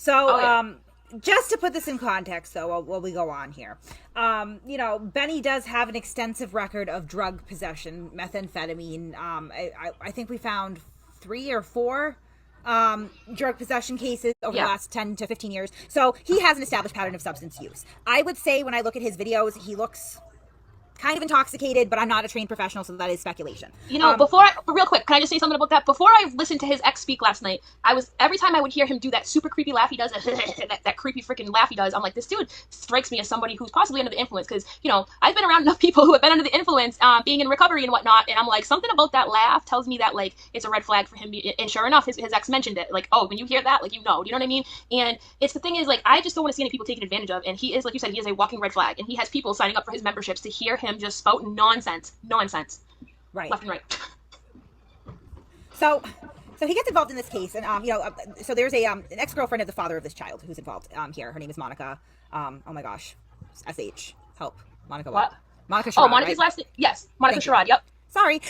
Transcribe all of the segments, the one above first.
So, Oh, yeah. just to put this in context, though, while we go on here, you know, Benny does have an extensive record of drug possession, methamphetamine. I think we found 3 or 4 drug possession cases over the last 10 to 15 years. So he has an established pattern of substance use. I would say when I look at his videos, he looks kind of intoxicated, but I'm not a trained professional, so that is speculation. You know, real quick, can I just say something about that? Before I listened to his ex speak last night, every time I would hear him do that super creepy laugh he does, that creepy freaking laugh he does, I'm like, this dude strikes me as somebody who's possibly under the influence, because, you know, I've been around enough people who have been under the influence, being in recovery and whatnot, and I'm like, something about that laugh tells me that, like, it's a red flag for him, and sure enough, his ex mentioned it, like, oh, when you hear that, like, you know what I mean? And it's the thing is, like, I just don't want to see any people taken advantage of, and he is, like you said, he is a walking red flag, and he has people signing up for his memberships to hear him just spout nonsense, Right. left and right. So he gets involved in this case, and you know, so there's a an ex-girlfriend of the father of this child who's involved here. Her name is Monica. Oh my gosh, SH, help, Monica what? Monica Sherrod. Oh, Monica's right? last name. Yes, Monica Sherrod. Yep. Sorry.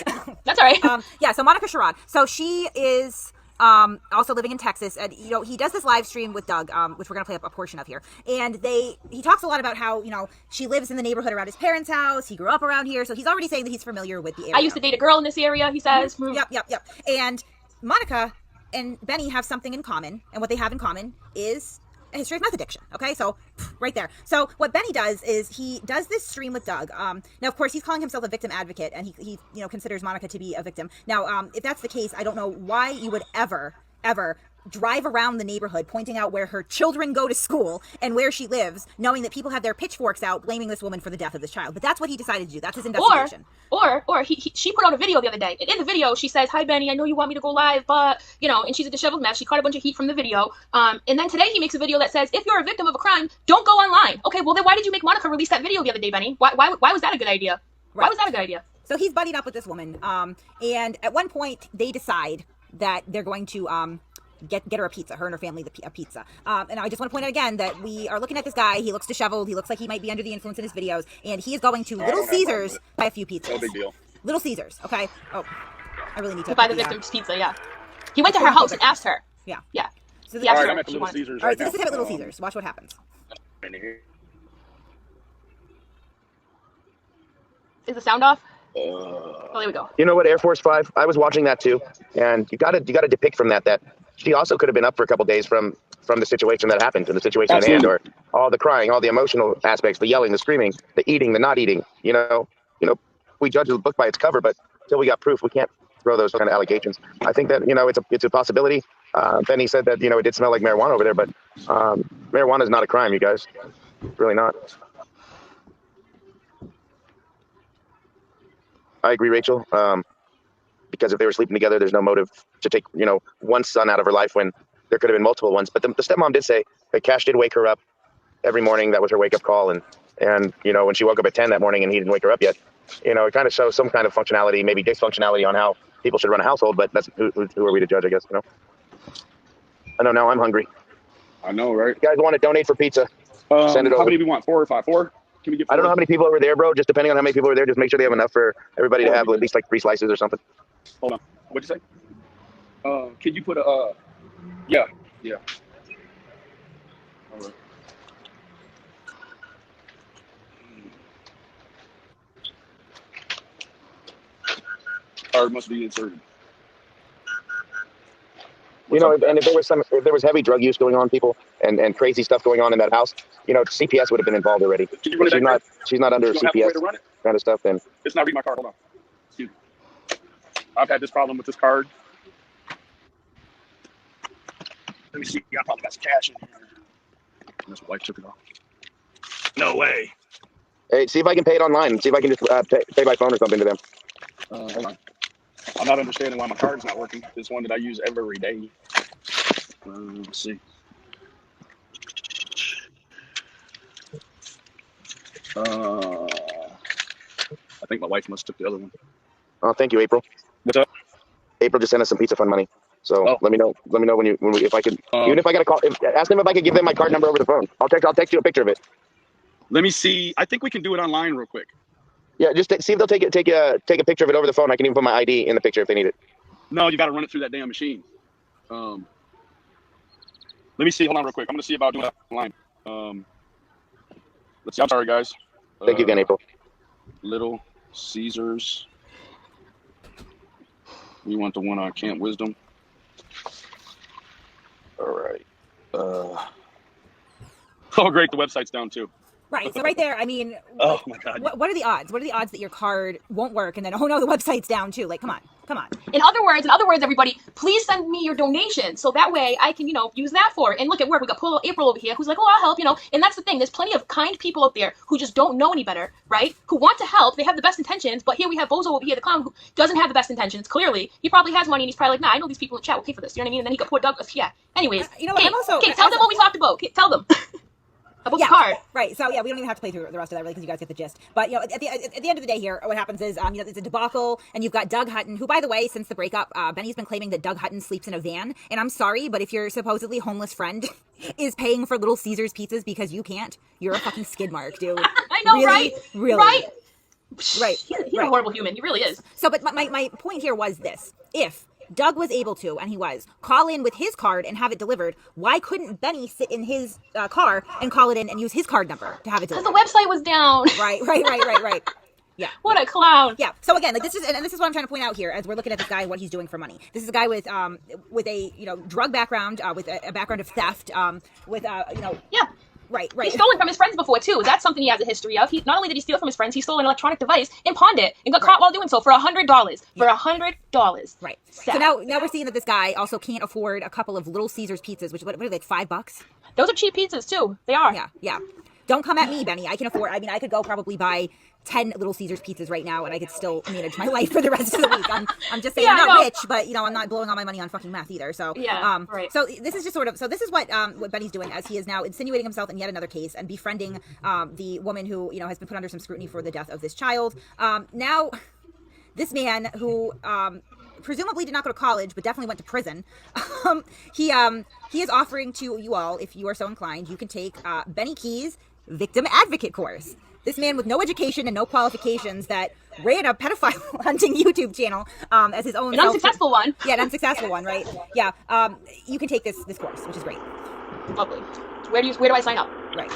That's all right. Yeah, so Monica Sherrod. So she is also living in Texas, and you know, he does this live stream with Doug, which we're gonna play a portion of here. And he talks a lot about how, you know, she lives in the neighborhood around his parents' house. He grew up around here, so he's already saying that he's familiar with the area. I used to date a girl in this area, he says. Mm-hmm. Yep. And Monica and Benny have something in common, and what they have in common is a history of meth addiction. Okay, so right there. So what Benny does is he does this stream with Doug. Now, of course, he's calling himself a victim advocate, and he you know, considers Monica to be a victim. Now, if that's the case, I don't know why you would ever drive around the neighborhood pointing out where her children go to school and where she lives, knowing that people have their pitchforks out blaming this woman for the death of this child. But that's what he decided to do. That's his investigation. Or she put out a video the other day. And in the video, she says, "Hi, Benny, I know you want me to go live, but," you know, and she's a disheveled mess. She caught a bunch of heat from the video. And then today he makes a video that says, "If you're a victim of a crime, don't go online." Okay, well then why did you make Monica release that video the other day, Benny? Why was that a good idea? Right. Why was that a good idea? So he's buddied up with this woman. And at one point they decide that they're going to get her a pizza, her and her family a pizza. And I just want to point out again that we are looking at this guy. He looks disheveled. He looks like he might be under the influence in his videos. And he is going to Little Caesars buy a few pizzas. No big deal. Little Caesars, okay? Oh, I really need to buy the victim's pizza, yeah. He went to her house and asked her. Yeah. Yeah. So He asked All right, her I'm at if the she Little wanted. Caesars All right, so now. this is him at Little Caesars. Watch what happens. Is the sound off? Oh, there we go. You know what, Air Force 5, I was watching that too, and you gotta depict from that she also could have been up for a couple days from the situation that happened, to the situation at hand, or all the crying, all the emotional aspects, the yelling, the screaming, the eating, the not eating. You know, we judge a book by its cover, but until we got proof, we can't throw those kind of allegations. I think that, you know, it's a possibility. Benny said that, you know, it did smell like marijuana over there, but marijuana is not a crime, you guys. It's really not. I agree, Rachel. Because if they were sleeping together, there's no motive to take, you know, one son out of her life when there could have been multiple ones. But the stepmom did say that Cash did wake her up every morning. That was her wake-up call. And you know, when she woke up at 10 that morning and he didn't wake her up yet, you know, it kind of shows some kind of functionality, maybe dysfunctionality on how people should run a household. But that's who are we to judge, I guess, you know? I know, now I'm hungry. I know, right? You guys want to donate for pizza? Send it over. How many do we want? 4 or 5? 4? Can we get 4? I don't know how many people are there, bro. Just depending on how many people are there, just make sure they have enough for everybody to have at least like 3 slices or something. Hold on. What'd you say? Can you put a, yeah. All right. Card must be inserted. You know, and if there was heavy drug use going on, people, and crazy stuff going on in that house, you know, CPS would have been involved already. She's not under CPS kind of stuff. Then it's not reading my card. Hold on. Excuse me. I've had this problem with this card. Let me see. I probably got some cash in here. Unless my wife took it off. No way. Hey, see if I can pay it online. See if I can just pay by phone or something to them. Hold on. I'm not understanding why my card's not working. It's one that I use every day. Let's see. I think my wife must have took the other one. Oh, thank you, April. What's up? April just sent us some pizza fund money. So let me know if I could, even if I got to call, ask them if I could give them my card number over the phone. I'll text you a picture of it. Let me see. I think we can do it online real quick. Yeah, just see if they'll take a picture of it over the phone. I can even put my ID in the picture if they need it. No, you got to run it through that damn machine. Let me see. Hold on real quick. I'm going to see about doing it online. Let's see. I'm sorry, guys. Thank you again, April. Little Caesars. We want the one on Camp Wisdom. All right. Oh, great. The website's down too. Right. So right there, I mean, Oh my God. what are the odds? What are the odds that your card won't work and then, oh no, the website's down too? Like, come on, come on. In other words, everybody, please send me your donation so that way I can, use that for it. And look at work. We got poor little April over here who's like, oh, I'll help, And that's the thing. There's plenty of kind people out there who just don't know any better, right? Who want to help. They have the best intentions, but here we have Bozo over here, the clown, who doesn't have the best intentions. Clearly, he probably has money and he's probably like, nah, I know these people in chat will pay for this. You know what I mean? And then he got poor Doug. Yeah. Anyways, I'm also tell them what we talked about. Tell them. About the card. Right. So yeah, we don't even have to play through the rest of that really because you guys get the gist. But at the end of the day here, what happens is it's a debacle, and you've got Doug Hutton, who by the way, since the breakup, Benny's been claiming that Doug Hutton sleeps in a van. And I'm sorry, but if your supposedly homeless friend is paying for Little Caesars pizzas because you can't, you're a fucking skid mark, dude. I know, really, right? Really. Right. Right. He's a horrible human. He really is. So, but my point here was this: if Doug was able to, and he was, call in with his card and have it delivered, why couldn't Benny sit in his car and call it in and use his card number to have it delivered? Because the website was down. Right. Yeah. What a clown. Yeah. So again, like this is what I'm trying to point out here as we're looking at this guy, what he's doing for money. This is a guy with a drug background, with a background of theft, Yeah. Right. He's stolen from his friends before too. That's something he has a history of. Not only did he steal from his friends, he stole an electronic device and pawned it and got caught while doing so for $100. For $100. Right. Sad. So now we're seeing that this guy also can't afford a couple of Little Caesars pizzas, which what are they, like $5? Those are cheap pizzas too. They are. Yeah. Don't come at me, Benny. I can afford. I mean, I could go probably buy 10 Little Caesars pizzas right now, and I could still manage my life for the rest of the week. I'm just saying, I'm not rich, but I'm not blowing all my money on fucking meth either. So right. So this is just this is what Benny's doing, as he is now insinuating himself in yet another case and befriending the woman who has been put under some scrutiny for the death of this child. Now, this man who presumably did not go to college, but definitely went to prison. He is offering to you all, if you are so inclined, you can take BENNYKEYZ victim advocate course. This man with no education and no qualifications that ran a pedophile hunting YouTube channel as his own. An unsuccessful one. Yeah, an unsuccessful one, right? Yeah. You can take this course, which is great. Lovely. Where do I sign up? Right.